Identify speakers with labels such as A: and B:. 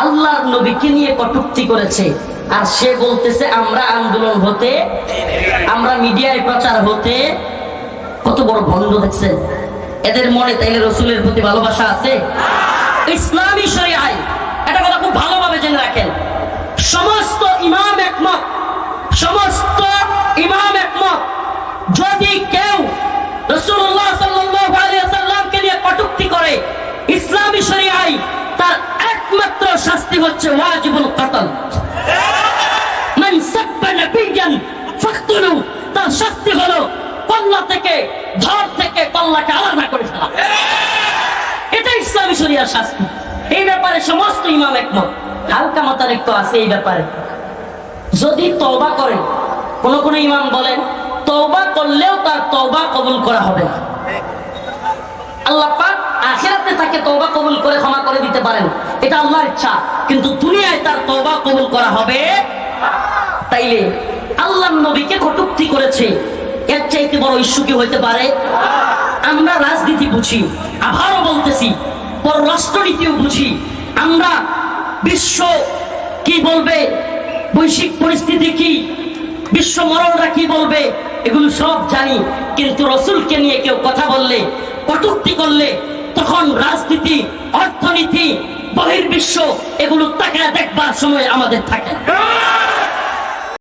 A: আল্লাহর নবীকে নিয়ে কটূক্তি করেছে, আর সে বলতেছে আমরা আন্দোলন হতে, আমরা মিডিয়ায় প্রচার হতে। কত বড় ভণ্ড দেখছেন এদের মনে। তাইলে রসুলের প্রতি ভালোবাসা আছে? ইসলামী শরিয়ায় এটা কথা খুব ভালোভাবে জেনে রাখেন, সমস্ত ইমাম একমত, সমস্ত ইমাম একমত, যদি কেউ রাসূলুল্লাহ সাল্লাল্লাহু আলাইহি ওয়াসাল্লামকে নিয়ে কটূক্তি করে ইসলামী শরিয়ায় তার একমাত্র শাস্তি হচ্ছে ওয়াজিবুল কতল। মান সাব্বা নাবিয়ান ফাকতুলু, তার শাস্তি হলো কল্লা থেকে, ধর থেকে কল্লাকে আলাদা করে ফেলা। এটা ইসলামী শরিয়ার শাস্তি। এই ব্যাপারে সমস্ত ইমাম একমত। হালকা মতানৈক্য আছে এই ব্যাপারে। যদি তওবা করে, কোন কোন ইমাম বলেন তওবা করলেও তার তওবা কবুল করা হবে না। আল্লাহ পাক আখিরাতে তাকে তওবা কবুল করে ক্ষমা করে দিতে পারেন, এটা আল্লাহর ইচ্ছা, কিন্তু দুনিয়ায় তার তওবা কবুল করা হবে। তাইলে আল্লাহর নবীকে কটূক্তি করেছে, এর চাইতে বড় ইস্যু কি হইতে পারে? আমরা রাজনীতি বুঝি, আবারও বলতেছি পররাষ্ট্রনীতিও বুঝি, আমরা বিশ্ব কি বলবে, বৈশ্বিক পরিস্থিতি কি, বিশ্ব মরণরা কি বলবে, এগুলো সব জানি। কিন্তু রসুলকে নিয়ে কেউ কথা বললে, কটূক্তি করলে, তখন রাজনীতি, অর্থনীতি, বহির্বিশ্ব এগুলো তাকায় দেখবার সময় আমাদের থাকে না।